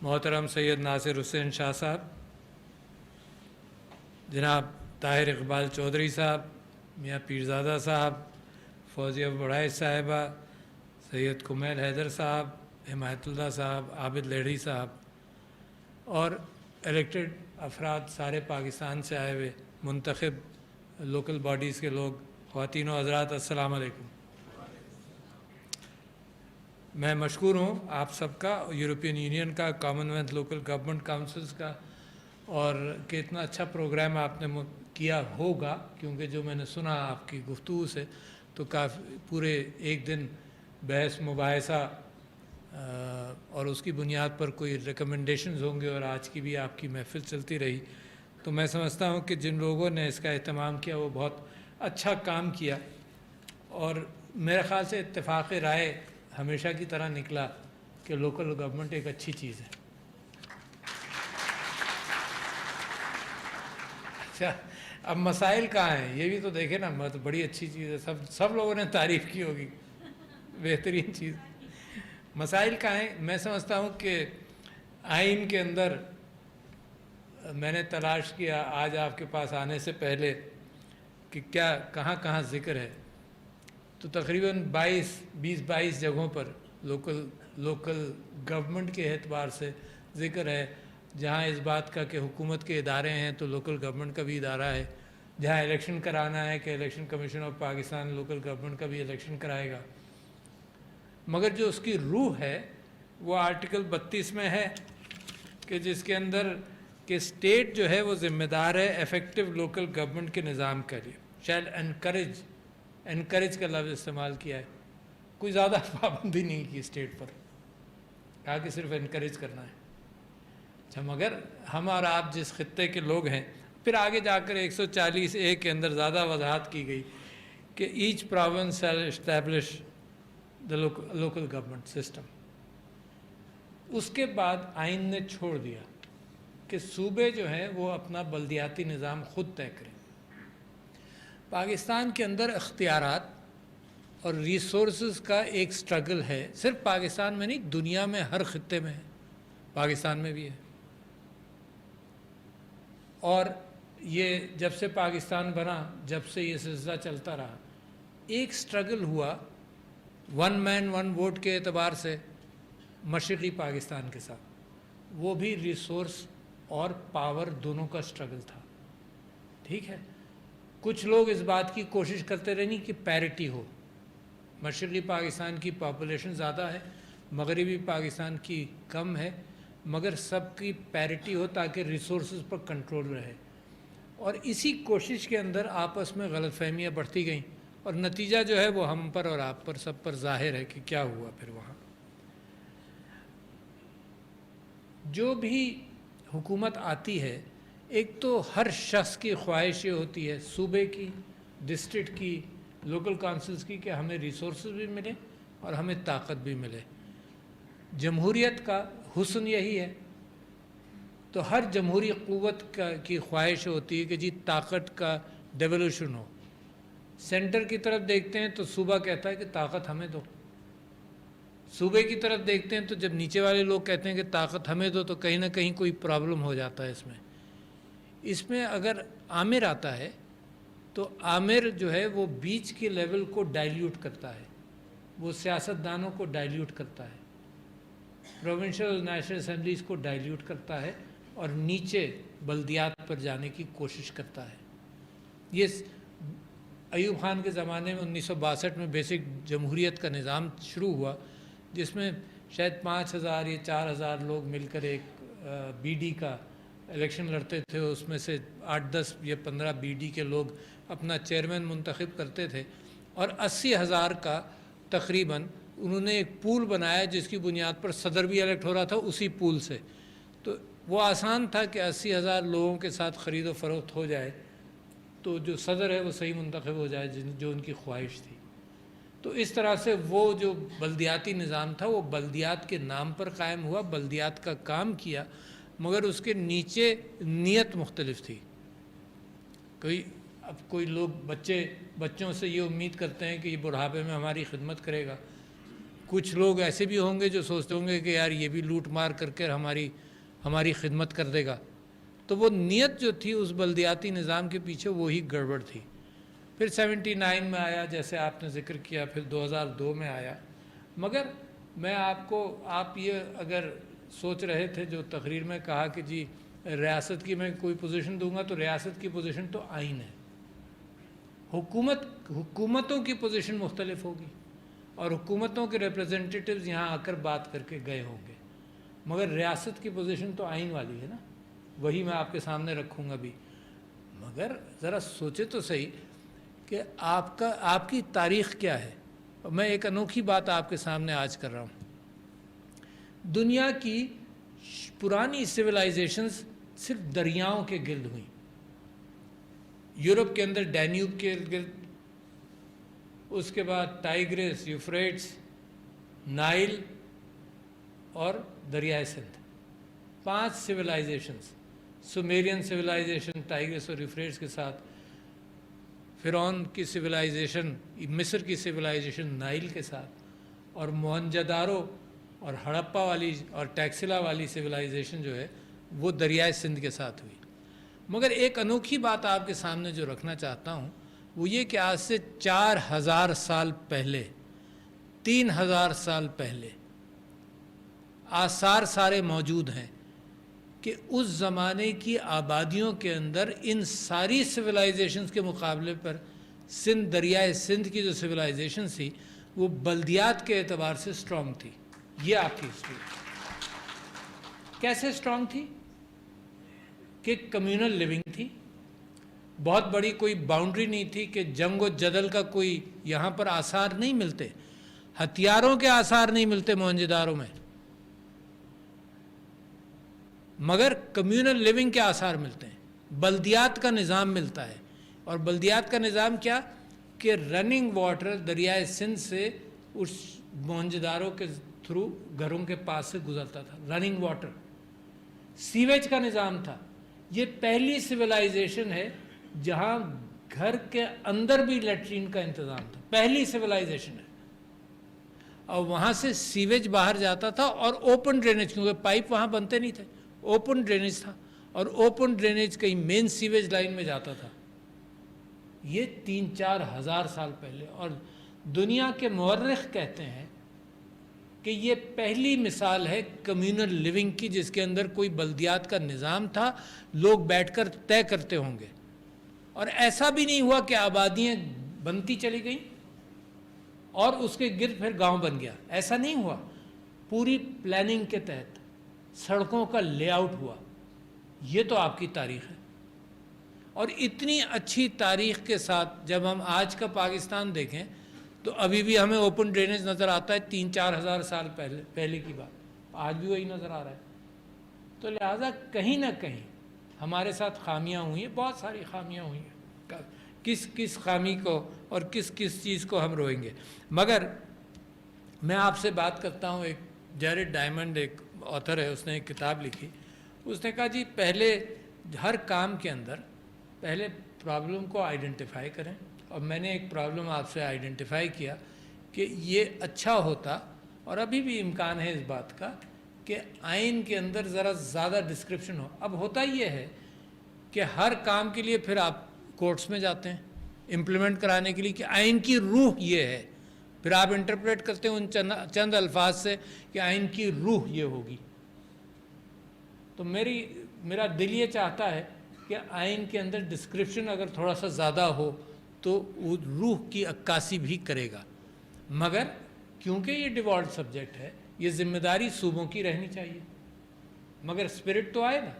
محترم سید ناصر حسین شاہ صاحب، جناب طاہر اقبال چودھری صاحب، میاں پیرزادہ صاحب، فوزیہ بڑھائے صاحبہ، سید کمیل حیدر صاحب، حمایت اللہ صاحب، عابد لہڑی صاحب اور الیکٹڈ افراد سارے پاکستان سے آئے ہوئے منتخب لوکل باڈیز کے لوگ، خواتین و حضرات، السلام علیکم۔ میں مشکور ہوں آپ سب کا، یورپین یونین کا، common wealth local government councils کا، اور کہ اتنا اچھا پروگرام آپ نے کیا ہوگا، کیونکہ جو میں نے سنا آپ کی گفتگو سے تو کافی پورے ایک دن بحث مباحثہ اور اس کی بنیاد پر کوئی ریکمنڈیشنز ہوں گے، اور آج کی بھی آپ کی محفل چلتی رہی تو میں سمجھتا ہوں کہ جن لوگوں نے اس کا اہتمام کیا وہ بہت اچھا کام کیا، اور میرے خیال سے اتفاق رائے ہمیشہ کی طرح نکلا کہ لوکل گورنمنٹ ایک اچھی چیز ہے۔ اچھا، اب مسائل کہاں ہیں یہ بھی تو دیکھیں نا، بڑی اچھی چیز ہے، سب لوگوں نے تعریف کی ہوگی، بہترین چیز۔ مسائل کہاں ہیں؟ میں سمجھتا ہوں کہ آئین کے اندر میں نے تلاش کیا آج آپ کے پاس آنے سے پہلے کہ کیا کہاں کہاں ذکر ہے، تو تقریباً 22 جگہوں پر لوکل گورنمنٹ کے اعتبار سے ذکر ہے، جہاں اس بات کا کہ حکومت کے ادارے ہیں تو لوکل گورنمنٹ کا بھی ادارہ ہے، جہاں الیکشن کرانا ہے کہ election commission of Pakistan local government کا بھی الیکشن کرائے گا، مگر جو اس کی روح ہے وہ آرٹیکل 32 میں ہے کہ جس کے اندر کہ اسٹیٹ جو ہے وہ ذمہ دار ہے ایفیکٹو لوکل گورنمنٹ کے نظام کے لیے، شیل انکریج کا لفظ استعمال کیا ہے، کوئی زیادہ پابندی نہیں کی اسٹیٹ پر، کہا کہ صرف انکریج کرنا ہے۔ اچھا، مگر ہم اور آپ جس خطے کے لوگ ہیں، پھر آگے جا کر 140A کے اندر زیادہ وضاحت کی گئی کہ each province shall establish the local government system. اس کے بعد آئین نے چھوڑ دیا کہ صوبے جو ہیں وہ اپنا بلدیاتی نظام خود طے کریں۔ پاکستان کے اندر اختیارات اور ریسورسز کا ایک سٹرگل ہے، صرف پاکستان میں نہیں، دنیا میں ہر خطے میں ہے، پاکستان میں بھی ہے، اور یہ جب سے پاکستان بنا، جب سے یہ سلسلہ چلتا رہا، ایک سٹرگل ہوا ون مین ون ووٹ کے اعتبار سے مشرقی پاکستان کے ساتھ، وہ بھی ریسورس اور پاور دونوں کا سٹرگل تھا، ٹھیک ہے۔ کچھ لوگ اس بات کی کوشش کرتے رہے کہ پیرٹی ہو، مشرقی پاکستان کی پاپولیشن زیادہ ہے، مغربی پاکستان کی کم ہے، مگر سب کی پیرٹی ہو تاکہ ریسورسز پر کنٹرول رہے، اور اسی کوشش کے اندر آپس میں غلط فہمیاں بڑھتی گئیں، اور نتیجہ جو ہے وہ ہم پر اور آپ پر سب پر ظاہر ہے کہ کیا ہوا پھر وہاں۔ جو بھی حکومت آتی ہے، ایک تو ہر شخص کی خواہش یہ ہوتی ہے، صوبے کی، ڈسٹرکٹ کی، لوکل کونسلز کی، کہ ہمیں ریسورسز بھی ملے اور ہمیں طاقت بھی ملے۔ جمہوریت کا حسن یہی ہے، تو ہر جمہوری قوت کی خواہش ہوتی ہے کہ جی طاقت کا ڈیولوشن ہو۔ سینٹر کی طرف دیکھتے ہیں تو صوبہ کہتا ہے کہ طاقت ہمیں دو، صوبے کی طرف دیکھتے ہیں تو جب نیچے والے لوگ کہتے ہیں کہ طاقت ہمیں دو تو کہیں نہ کہیں کوئی پرابلم ہو جاتا ہے اس میں اگر آمر آتا ہے تو آمر جو ہے وہ بیچ کے لیول کو ڈائلیوٹ کرتا ہے، وہ سیاستدانوں کو ڈائلیوٹ کرتا ہے، پروونشل نیشنل اسمبلیز کو ڈائلیوٹ کرتا ہے، اور نیچے بلدیات پر جانے کی کوشش کرتا ہے۔ یہ ایوب خان کے زمانے میں 1962 میں بیسک جمہوریت کا نظام شروع ہوا، جس میں شاید 5000 یا 4000 لوگ مل کر ایک بی ڈی کا الیکشن لڑتے تھے، اس میں سے 8-10 یا 15 بی ڈی کے لوگ اپنا چیئرمین منتخب کرتے تھے، اور 80,000 کا تقریباً انہوں نے ایک پول بنایا جس کی بنیاد پر صدر بھی الیکٹ ہو رہا تھا اسی پول سے، تو وہ آسان تھا کہ 80,000 لوگوں کے ساتھ خرید و فروخت ہو جائے تو جو صدر ہے وہ صحیح منتخب ہو جائے جو ان کی خواہش تھی۔ تو اس طرح سے وہ جو بلدیاتی نظام تھا وہ بلدیات کے نام پر قائم ہوا، بلدیات کا کام کیا، مگر اس کے نیچے نیت مختلف تھی۔ کوئی لوگ بچوں سے یہ امید کرتے ہیں کہ یہ بڑھاپے میں ہماری خدمت کرے گا، کچھ لوگ ایسے بھی ہوں گے جو سوچتے ہوں گے کہ یار یہ بھی لوٹ مار کر کے ہماری خدمت کر دے گا. تو وہ نیت جو تھی اس بلدیاتی نظام کے پیچھے وہی گڑبڑ تھی. پھر 79 میں آیا جیسے آپ نے ذکر کیا, پھر 2002 میں آیا. مگر میں آپ یہ اگر سوچ رہے تھے جو تقریر میں کہا کہ جی ریاست کی میں کوئی پوزیشن دوں گا, تو ریاست کی پوزیشن تو آئین ہے. حکومتوں کی پوزیشن مختلف ہوگی اور حکومتوں کے ریپریزنٹیٹیوز یہاں آ کر بات کر کے گئے ہوں گے, مگر ریاست کی پوزیشن تو آئین والی ہے نا, وہی میں آپ کے سامنے رکھوں گا بھی. مگر ذرا سوچے تو صحیح کہ آپ کی تاریخ کیا ہے. میں ایک انوکھی بات آپ کے سامنے آج کر رہا ہوں. دنیا کی پرانی سویلائزیشنز صرف دریاؤں کے گرد ہوئیں. یورپ کے اندر ڈینیوب کے گرد, اس کے بعد ٹائیگرس, یوفریٹس, نائل اور دریائے سندھ. 5 سویلائزیشنز. سومیرین سویلائزیشن ٹائیگرس اور یوفریٹس کے ساتھ, فرعون کی سویلائزیشن, مصر کی سویلائزیشن نائل کے ساتھ, اور موہنجدارو اور ہڑپا والی اور ٹیکسلا والی سویلائزیشن جو ہے وہ دریائے سندھ کے ساتھ ہوئی. مگر ایک انوکھی بات آپ کے سامنے جو رکھنا چاہتا ہوں وہ یہ کہ آج سے 4000 سال پہلے, 3000 سال پہلے آثار سارے موجود ہیں کہ اس زمانے کی آبادیوں کے اندر ان ساری سویلائزیشنز کے مقابلے پر دریائے سندھ کی جو سویلائزیشن تھی وہ بلدیات کے اعتبار سے سٹرونگ تھی. یہ آپ کی ہسٹری. کیسے سٹرونگ تھی؟ کہ کمیونل لیونگ تھی. بہت بڑی کوئی باؤنڈری نہیں تھی کہ جنگ و جدل کا کوئی یہاں پر آثار نہیں ملتے, ہتھیاروں کے آثار نہیں ملتے موہنجداروں میں, مگر کمیونل لیونگ کے آثار ملتے ہیں. بلدیات کا نظام ملتا ہے. اور بلدیات کا نظام کیا کہ رننگ واٹر دریائے سندھ سے اس موہنجداروں کے تھرو گھروں کے پاس سے گزرتا تھا. Running water. سیویج کا نظام تھا. یہ پہلی سویلائزیشن ہے جہاں گھر کے اندر بھی لیٹرین کا انتظام تھا. پہلی سویلائزیشن ہے. اور وہاں سے سیویج باہر جاتا تھا اور اوپن ڈرینیج, کیونکہ پائپ وہاں بنتے نہیں تھے, اوپن ڈرینیج تھا, اور اوپن ڈرینیج کہیں مین سیویج لائن میں جاتا تھا. یہ 3-4 ہزار سال پہلے. اور دنیا کے مورخ کہتے ہیں کہ یہ پہلی مثال ہے کمیونل لیونگ کی جس کے اندر کوئی بلدیات کا نظام تھا, لوگ بیٹھ کر طے کرتے ہوں گے. اور ایسا بھی نہیں ہوا کہ آبادیاں بنتی چلی گئیں اور اس کے گرد پھر گاؤں بن گیا. ایسا نہیں ہوا. پوری پلاننگ کے تحت سڑکوں کا لے آؤٹ ہوا. یہ تو آپ کی تاریخ ہے. اور اتنی اچھی تاریخ کے ساتھ جب ہم آج کا پاکستان دیکھیں تو ابھی بھی ہمیں اوپن ڈرینیج نظر آتا ہے 3-4 ہزار سال پہلے کی بات. آج بھی وہی نظر آ رہا ہے. تو لہٰذا کہیں نہ کہیں ہمارے ساتھ خامیاں ہوئی ہیں, بہت ساری خامیاں ہوئی ہیں. کس خامی کو اور کس چیز کو ہم روئیں گے. مگر میں آپ سے بات کرتا ہوں, ایک جیرڈ ڈائمنڈ ایک آتھر ہے, اس نے ایک کتاب لکھی. اس نے کہا جی پہلے ہر کام کے اندر پہلے پرابلم کو آئیڈینٹیفائی کریں. اور میں نے ایک پرابلم آپ سے آئیڈینٹیفائی کیا کہ یہ اچھا ہوتا, اور ابھی بھی امکان ہے اس بات کا, کہ آئین کے اندر ذرا زیادہ ڈسکرپشن ہو. اب ہوتا یہ ہے کہ ہر کام کے لیے پھر آپ کورٹس میں جاتے ہیں امپلیمنٹ کرانے کے لیے کہ آئین کی روح یہ ہے. پھر آپ انٹرپریٹ کرتے ہیں ان چند الفاظ سے کہ آئین کی روح یہ ہوگی. تو میرا دل یہ چاہتا ہے کہ آئین کے اندر ڈسکرپشن اگر تھوڑا سا زیادہ ہو تو وہ روح کی عکاسی بھی کرے گا. مگر کیونکہ یہ ڈیوالوڈ سبجیکٹ ہے, یہ ذمہ داری صوبوں کی رہنی چاہیے. مگر اسپرٹ تو آئے نا.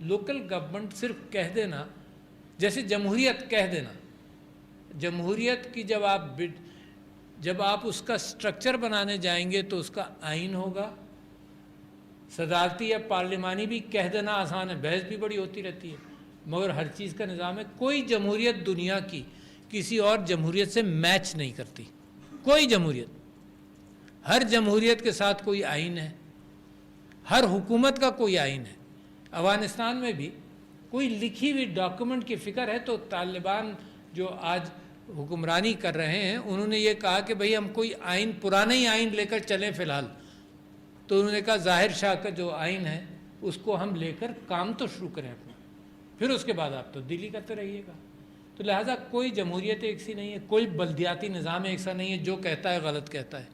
لوکل گورنمنٹ صرف کہہ دینا, جیسے جمہوریت کہہ دینا. جمہوریت کی جب آپ اس کا سٹرکچر بنانے جائیں گے تو اس کا آئین ہوگا. صدارتی یا پارلیمانی بھی کہہ دینا آسان ہے, بحث بھی بڑی ہوتی رہتی ہے, مگر ہر چیز کا نظام ہے. کوئی جمہوریت دنیا کی کسی اور جمہوریت سے میچ نہیں کرتی. کوئی جمہوریت. ہر جمہوریت کے ساتھ کوئی آئین ہے, ہر حکومت کا کوئی آئین ہے. افغانستان میں بھی کوئی لکھی ہوئی ڈاکومنٹ کی فکر ہے تو طالبان جو آج حکمرانی کر رہے ہیں انہوں نے یہ کہا کہ بھئی ہم کوئی آئین پرانا ہی آئین لے کر چلیں فی الحال. تو انہوں نے کہا ظاہر شاہ کا جو آئین ہے اس کو ہم لے کر کام تو شروع کریں اپنا, پھر اس کے بعد آپ تبدیلی کرتے رہیے گا. تو لہٰذا کوئی جمہوریت ایک سی نہیں ہے, کوئی بلدیاتی نظام ایک سا نہیں ہے, جو کہتا ہے غلط کہتا ہے.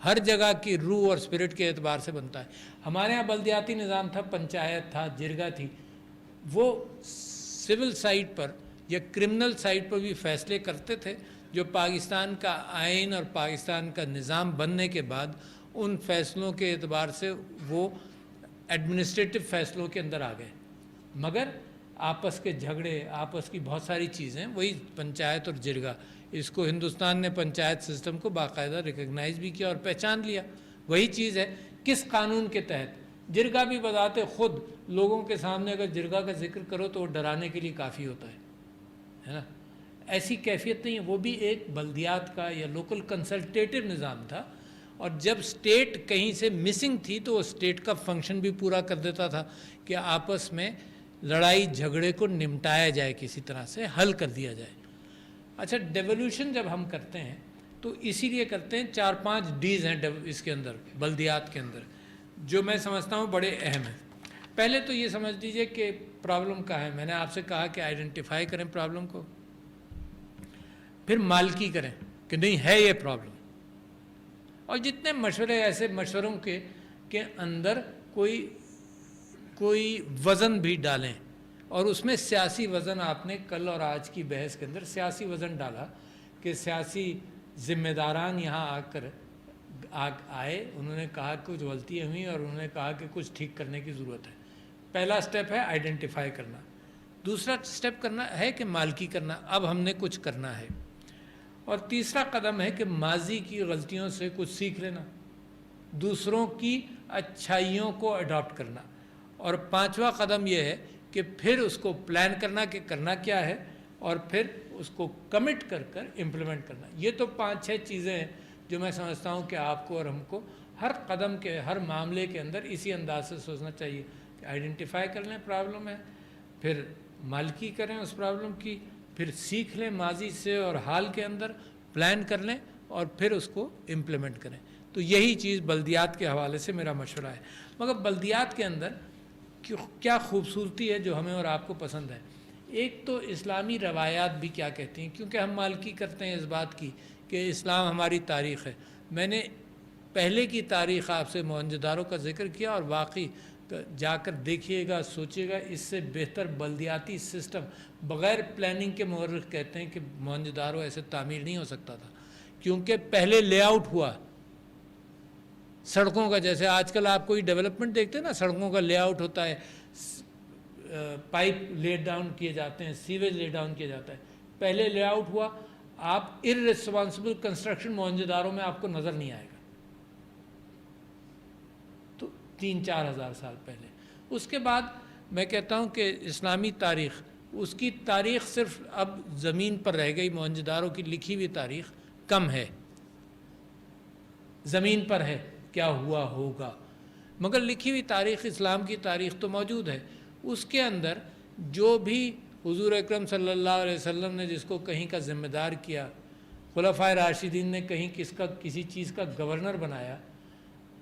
ہر جگہ کی روح اور اسپرٹ کے اعتبار سے بنتا ہے. ہمارے ہاں بلدیاتی نظام تھا, پنچایت تھا, جرگہ تھی, وہ سول سائٹ پر یا کرمنل سائٹ پر بھی فیصلے کرتے تھے جو پاکستان کا آئین اور پاکستان کا نظام بننے کے بعد ان فیصلوں کے اعتبار سے وہ ایڈمنسٹریٹو فیصلوں کے اندر آ گئے. مگر آپس کے جھگڑے, آپس کی بہت ساری چیزیں, وہی پنچایت اور جرگہ, اس کو ہندوستان نے پنچایت سسٹم کو باقاعدہ ریکگنائز بھی کیا اور پہچان لیا. وہی چیز ہے کس قانون کے تحت. جرگہ بھی بذات خود لوگوں کے سامنے اگر جرگہ کا ذکر کرو تو وہ ڈرانے کے لیے کافی ہوتا ہے نا. ایسی کیفیت نہیں ہے, وہ بھی ایک بلدیات کا یا لوکل کنسلٹیٹو نظام تھا. اور جب اسٹیٹ کہیں سے مسنگ تھی تو وہ اسٹیٹ کا فنکشن بھی پورا کر دیتا تھا کہ آپس میں لڑائی جھگڑے کو نمٹایا جائے, کسی طرح سے حل کر دیا جائے. اچھا, ڈیولوشن جب ہم کرتے ہیں تو اسی لیے کرتے ہیں, 4-5 ڈیز ہیں اس کے اندر, بلدیات کے اندر, جو میں سمجھتا ہوں بڑے اہم ہیں. پہلے تو یہ سمجھ لیجئے کہ پرابلم کہاں ہے. میں نے آپ سے کہا کہ آئیڈینٹیفائی کریں پرابلم کو, پھر مالکی کریں کہ نہیں ہے یہ پرابلم, اور جتنے مشورے ایسے مشوروں کے اندر کوئی وزن بھی ڈالیں. اور اس میں سیاسی وزن, آپ نے کل اور آج کی بحث کے اندر سیاسی وزن ڈالا کہ سیاسی ذمہ داران یہاں آ کر آئے, انہوں نے کہا کچھ غلطیاں ہوئیں اور انہوں نے کہا کہ کچھ ٹھیک کرنے کی ضرورت ہے. پہلا سٹیپ ہے آئیڈینٹیفائی کرنا. دوسرا سٹیپ کرنا ہے کہ مالکی کرنا, اب ہم نے کچھ کرنا ہے. اور تیسرا قدم ہے کہ ماضی کی غلطیوں سے کچھ سیکھ لینا, دوسروں کی اچھائیوں کو اڈاپٹ کرنا. اور پانچواں قدم یہ ہے کہ پھر اس کو پلان کرنا کہ کرنا کیا ہے, اور پھر اس کو کمٹ کر امپلیمنٹ کرنا. یہ تو 5-6 چیزیں ہیں جو میں سمجھتا ہوں کہ آپ کو اور ہم کو ہر قدم کے, ہر معاملے کے اندر اسی انداز سے سوچنا چاہیے کہ آئیڈینٹیفائی کر لیں پرابلم ہے, پھر مالکی کریں اس پرابلم کی, پھر سیکھ لیں ماضی سے اور حال کے اندر, پلان کر لیں اور پھر اس کو امپلیمنٹ کریں. تو یہی چیز بلدیات کے حوالے سے میرا مشورہ ہے. مگر بلدیات کے اندر کیا خوبصورتی ہے جو ہمیں اور آپ کو پسند ہے. ایک تو اسلامی روایات بھی کیا کہتی ہیں, کیونکہ ہم مالکی کرتے ہیں اس بات کی کہ اسلام ہماری تاریخ ہے. میں نے پہلے کی تاریخ آپ سے موہنجو کا ذکر کیا, اور واقعی جا کر دیکھیے گا, سوچیے گا, اس سے بہتر بلدیاتی سسٹم بغیر پلاننگ کے مورخ کہتے ہیں کہ موہنجو ایسے تعمیر نہیں ہو سکتا تھا, کیونکہ پہلے لے آؤٹ ہوا سڑکوں کا. جیسے آج کل آپ کوئی ڈیولپمنٹ دیکھتے ہیں نا, سڑکوں کا لے آؤٹ ہوتا ہے, پائپ لے ڈاؤن کیے جاتے ہیں, سیویج لے ڈاؤن کیا جاتا ہے. پہلے لے آؤٹ ہوا. آپ ارریسپانسبل کنسٹرکشن موہنجو میں آپ کو نظر نہیں آئے گا, تو 3-4 ہزار سال پہلے. اس کے بعد میں کہتا ہوں کہ اسلامی تاریخ, اس کی تاریخ صرف اب زمین پر رہ گئی. موہنجو کی لکھی ہوئی تاریخ کم ہے, زمین پر ہے کیا ہوا ہوگا, مگر لکھی ہوئی تاریخ, اسلام کی تاریخ تو موجود ہے. اس کے اندر جو بھی حضور اکرم صلی اللہ علیہ وسلم نے جس کو کہیں کا ذمہ دار کیا, خلفائے راشدین نے کہیں کسی چیز کا گورنر بنایا,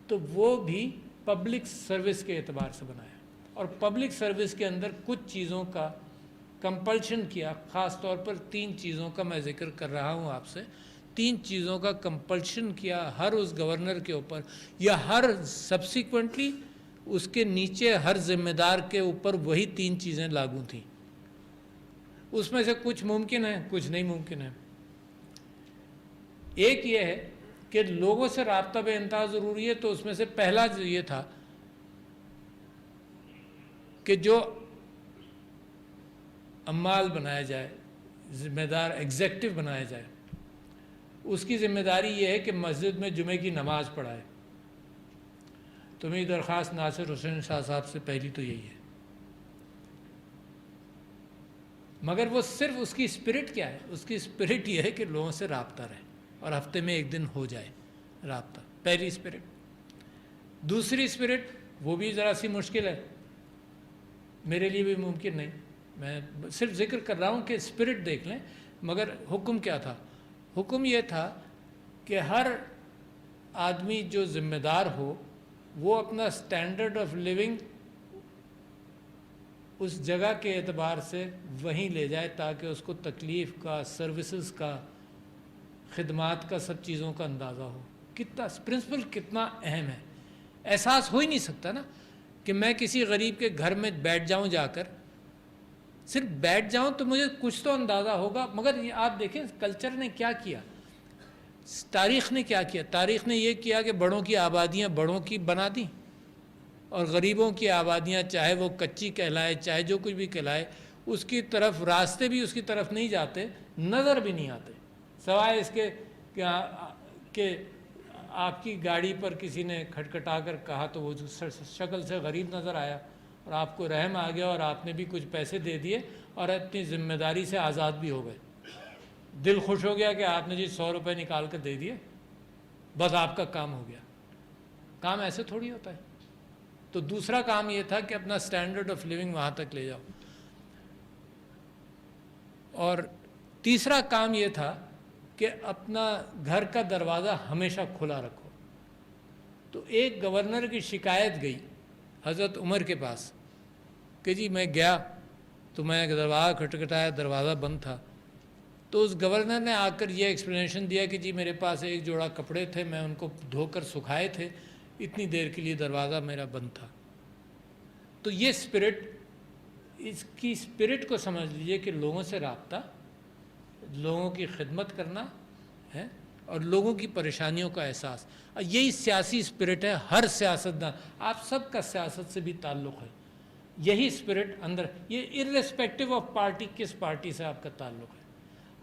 تو وہ بھی پبلک سروس کے اعتبار سے بنایا. اور پبلک سروس کے اندر کچھ چیزوں کا کمپلشن کیا, خاص طور پر 3 چیزوں کا میں ذکر کر رہا ہوں آپ سے. 3 چیزوں کا کمپلشن کیا ہر اس گورنر کے اوپر, یا ہر سبسیکوینٹلی اس کے نیچے ہر ذمہ دار کے اوپر وہی 3 چیزیں لاگو تھیں. اس میں سے کچھ ممکن ہے, کچھ نہیں ممکن ہے. ایک یہ ہے کہ لوگوں سے رابطہ بے انتہا ضروری ہے, تو اس میں سے پہلا یہ تھا کہ جو عمال بنایا جائے, ذمہ دار ایگزیکٹو بنایا جائے, اس کی ذمہ داری یہ ہے کہ مسجد میں جمعے کی نماز پڑھائے. تو میری درخواست ناصر حسین شاہ صاحب سے پہلی تو یہی ہے. مگر وہ صرف اس کی اسپرٹ کیا ہے, اس کی اسپرٹ یہ ہے کہ لوگوں سے رابطہ رہے اور ہفتے میں 1 دن ہو جائے رابطہ, پہلی اسپرٹ. دوسری اسپرٹ وہ بھی ذرا سی مشکل ہے, میرے لیے بھی ممکن نہیں, میں صرف ذکر کر رہا ہوں کہ اسپرٹ دیکھ لیں. مگر حکم کیا تھا؟ حکم یہ تھا کہ ہر آدمی جو ذمہ دار ہو وہ اپنا سٹینڈرڈ آف لیونگ اس جگہ کے اعتبار سے وہیں لے جائے تاکہ اس کو تکلیف کا، سروسز کا، خدمات کا، سب چیزوں کا اندازہ ہو۔ کتنا پرنسپل کتنا اہم ہے، احساس ہو ہی نہیں سکتا نا کہ میں کسی غریب کے گھر میں بیٹھ جاؤں، جا کر صرف بیٹھ جاؤں تو مجھے کچھ تو اندازہ ہوگا۔ مگر یہ آپ دیکھیں کلچر نے کیا کیا، تاریخ نے کیا کیا؟ تاریخ نے یہ کیا کہ بڑوں کی آبادیاں بڑوں کی بنا دیں، اور غریبوں کی آبادیاں چاہے وہ کچی کہلائے چاہے جو کچھ بھی کہلائے، اس کی طرف راستے بھی اس کی طرف نہیں جاتے، نظر بھی نہیں آتے، سوائے اس کے کہ آپ کی گاڑی پر کسی نے کھٹکھٹا کر کہا تو وہ شکل سے غریب نظر آیا اور آپ کو رحم آ گیا اور آپ نے بھی کچھ پیسے دے دیے اور اپنی ذمہ داری سے آزاد بھی ہو گئے۔ دل خوش ہو گیا کہ آپ نے جی 100 روپے نکال کر دے دیے، بس آپ کا کام ہو گیا۔ کام ایسے تھوڑی ہوتا ہے۔ تو دوسرا کام یہ تھا کہ اپنا سٹینڈرڈ آف لیونگ وہاں تک لے جاؤ، اور تیسرا کام یہ تھا کہ اپنا گھر کا دروازہ ہمیشہ کھلا رکھو۔ تو ایک گورنر کی شکایت گئی حضرت عمر کے پاس کہ جی میں گیا تو میں دروازہ کھٹکھٹایا، دروازہ بند تھا۔ تو اس گورنر نے آ کر یہ ایکسپلینیشن دیا کہ جی میرے پاس ایک جوڑا کپڑے تھے، میں ان کو دھو کر سکھائے تھے، اتنی دیر کے لیے دروازہ میرا بند تھا۔ تو یہ اسپرٹ، اس کی اسپرٹ کو سمجھ لیجئے کہ لوگوں سے رابطہ، لوگوں کی خدمت کرنا ہے اور لوگوں کی پریشانیوں کا احساس، یہی سیاسی اسپرٹ ہے۔ ہر سیاستدان، آپ سب کا سیاست سے بھی تعلق ہے، یہی اسپرٹ اندر، یہ ارریسپیکٹو آف پارٹی، کس پارٹی سے آپ کا تعلق ہے،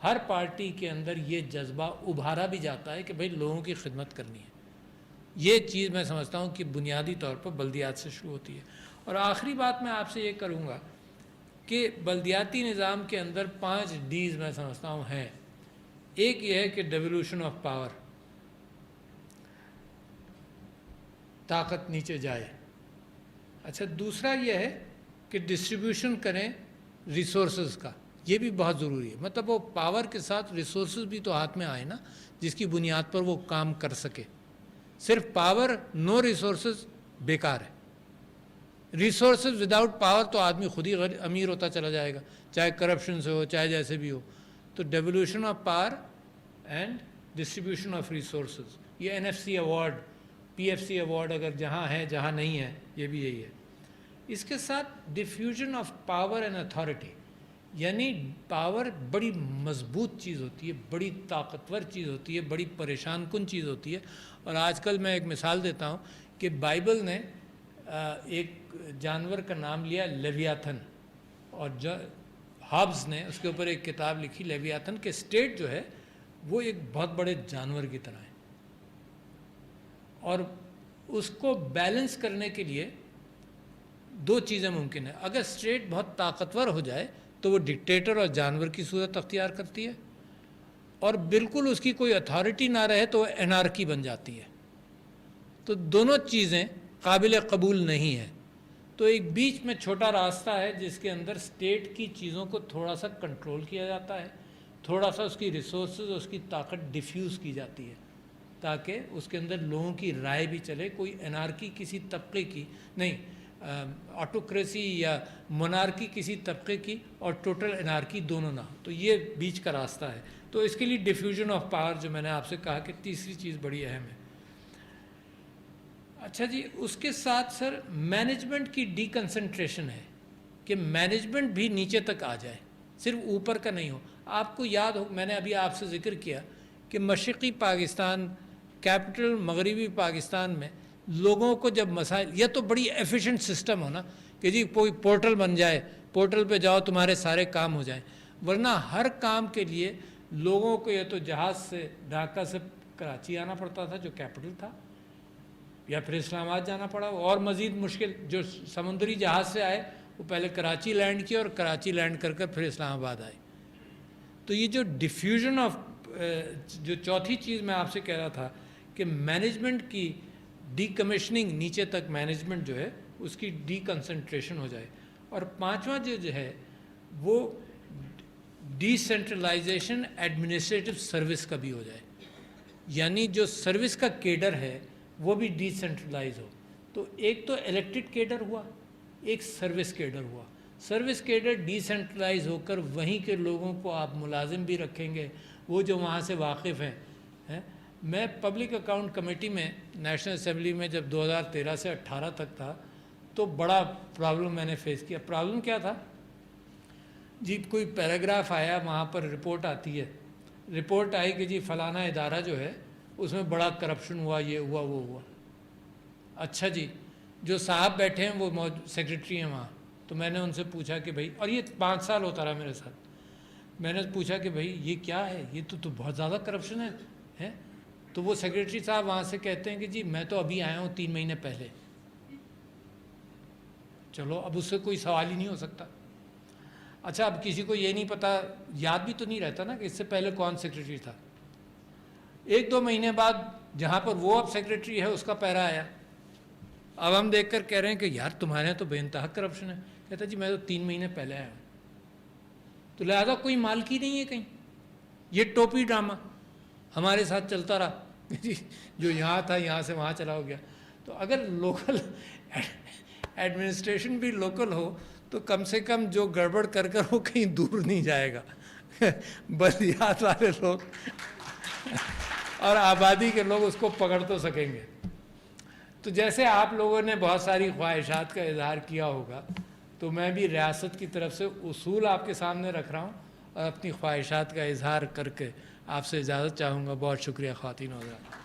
ہر پارٹی کے اندر یہ جذبہ ابھارا بھی جاتا ہے کہ بھئی لوگوں کی خدمت کرنی ہے۔ یہ چیز میں سمجھتا ہوں کہ بنیادی طور پر بلدیات سے شروع ہوتی ہے۔ اور آخری بات میں آپ سے یہ کروں گا کہ بلدیاتی نظام کے اندر 5 ڈیز میں سمجھتا ہوں ہیں۔ ایک یہ ہے کہ ڈیولوشن آف پاور، طاقت نیچے جائے۔ اچھا، دوسرا یہ ہے کہ ڈسٹریبیوشن کریں ریسورسز کا، یہ بھی بہت ضروری ہے، مطلب وہ پاور کے ساتھ ریسورسز بھی تو ہاتھ میں آئے نا، جس کی بنیاد پر وہ کام کر سکے۔ صرف پاور، نو ریسورسز بیکار ہے۔ ریسورسز وداؤٹ پاور تو آدمی خود ہی امیر ہوتا چلا جائے گا، چاہے کرپشن سے ہو چاہے جیسے بھی ہو۔ تو devolution of power and distribution of resources, یہ NFC ایوارڈ، PFC ایوارڈ اگر جہاں ہے جہاں نہیں ہے، یہ بھی یہی ہے۔ اس کے ساتھ diffusion of power and authority, یعنی پاور بڑی مضبوط چیز ہوتی ہے، بڑی طاقتور چیز ہوتی ہے، بڑی پریشان کن چیز ہوتی ہے۔ اور آج کل میں ایک مثال دیتا ہوں کہ بائبل نے ایک جانور کا نام لیا لیویاتھن، اور ہابز نے اس کے اوپر ایک کتاب لکھی لیویاتھن کے اسٹیٹ جو ہے وہ ایک بہت بڑے جانور کی طرح ہے، اور اس کو بیلنس کرنے کے لیے 2 چیزیں ممکن ہیں۔ اگر اسٹیٹ بہت طاقتور ہو جائے تو وہ ڈکٹیٹر اور جانور کی صورت اختیار کرتی ہے، اور بالکل اس کی کوئی اتھارٹی نہ رہے تو وہ انارکی بن جاتی ہے۔ تو دونوں چیزیں قابل قبول نہیں ہیں۔ تو ایک بیچ میں چھوٹا راستہ ہے جس کے اندر اسٹیٹ کی چیزوں کو تھوڑا سا کنٹرول کیا جاتا ہے، تھوڑا سا اس کی ریسورسز، اس کی طاقت ڈیفیوز کی جاتی ہے، تاکہ اس کے اندر لوگوں کی رائے بھی چلے، کوئی انارکی کسی طبقے کی نہیں، آٹوکریسی یا مونارکی کسی طبقے کی اور ٹوٹل انارکی دونوں نہ ہو۔ تو یہ بیچ کا راستہ ہے۔ تو اس کے لیے ڈیفیوژن آف پاور، جو میں نے آپ سے کہا کہ تیسری چیز بڑی اہم ہے۔ اچھا جی، اس کے ساتھ سر مینجمنٹ کی ڈی کنسنٹریشن ہے، کہ مینجمنٹ بھی نیچے تک آ جائے، صرف اوپر کا نہیں ہو۔ آپ کو یاد ہو، میں نے ابھی آپ سے ذکر کیا کہ مشرقی پاکستان، کیپٹل مغربی پاکستان میں لوگوں کو جب مسائل، یہ تو بڑی ایفیشنٹ سسٹم ہونا کہ جی کوئی پورٹل بن جائے، پورٹل پہ جاؤ تمہارے سارے کام ہو جائیں، ورنہ ہر کام کے لیے لوگوں کو یا تو جہاز سے ڈھاکہ سے کراچی آنا پڑتا تھا جو کیپٹل تھا، یا پھر اسلام آباد جانا پڑا، اور مزید مشکل جو سمندری جہاز سے آئے وہ پہلے کراچی لینڈ کیا اور کراچی لینڈ کر کر پھر اسلام آباد آئے۔ تو یہ جو ڈیفیوژن آف، جو چوتھی چیز میں آپ سے کہہ رہا تھا کہ مینجمنٹ کی ڈی کمیشننگ، نیچے تک مینجمنٹ جو ہے اس کی ڈی کنسنٹریشن ہو جائے۔ اور 5واں جو ہے وہ ڈی سینٹرلائزیشن ایڈمنسٹریٹو سروس کا بھی ہو جائے، یعنی جو سروس کا کیڈر ہے وہ بھی ڈی سینٹرلائز ہو. تو ایک تو الیکٹڈ کیڈر ہوا، ایک سروس کیڈر ہوا. سروس کیڈر ڈی سینٹرلائز ہو کر وہیں کے لوگوں کو آپ ملازم بھی رکھیں گے، وہ جو وہاں سے واقف ہیں. میں پبلک اکاؤنٹ کمیٹی میں نیشنل اسمبلی میں جب 2013 سے 18 تک تھا تو بڑا پرابلم میں نے فیس کیا. پرابلم کیا تھا جی؟ کوئی پیراگراف آیا، وہاں پر رپورٹ آتی ہے، رپورٹ آئی کہ جی فلانا ادارہ جو ہے اس میں بڑا کرپشن ہوا، یہ ہوا وہ ہوا. اچھا جی، جو صاحب بیٹھے ہیں وہ سیکرٹری ہیں وہاں، تو میں نے ان سے پوچھا کہ بھائی، اور یہ 5 سال ہوتا رہا میرے ساتھ، میں نے پوچھا کہ بھائی یہ کیا ہے، یہ تو بہت زیادہ کرپشن ہے. تو وہ سیکرٹری صاحب وہاں سے کہتے ہیں کہ جی میں تو ابھی آیا ہوں 3 مہینے پہلے. چلو اب اس سے کوئی سوال ہی نہیں ہو سکتا. اچھا، اب کسی کو یہ نہیں پتا، یاد بھی تو نہیں رہتا نا کہ اس سے پہلے کون سیکرٹری تھا. 1-2 مہینے بعد جہاں پر وہ اب سیکرٹری ہے اس کا پیرا آیا. اب ہم دیکھ کر کہہ رہے ہیں کہ یار تمہارے یہاں تو بے انتہا کرپشن ہے. کہتا جی میں تو 3 مہینے پہلے آیا ہوں. تو لہذا کوئی مالکی نہیں ہے کہیں. یہ ٹوپی ڈرامہ ہمارے ساتھ چلتا رہا، جو یہاں تھا یہاں سے وہاں چلا ہو گیا. تو اگر لوکل ایڈمنسٹریشن بھی لوکل ہو تو کم سے کم جو گڑبڑ کر وہ کہیں دور نہیں جائے گا. بلدیات والے لوگ اور آبادی کے لوگ اس کو پکڑ تو سکیں گے. تو جیسے آپ لوگوں نے بہت ساری خواہشات کا اظہار کیا ہوگا، تو میں بھی ریاست کی طرف سے اصول آپ کے سامنے رکھ رہا ہوں اور اپنی خواہشات کا اظہار کر کے آپ سے اجازت چاہوں گا. بہت شکریہ خواتین و حضرات.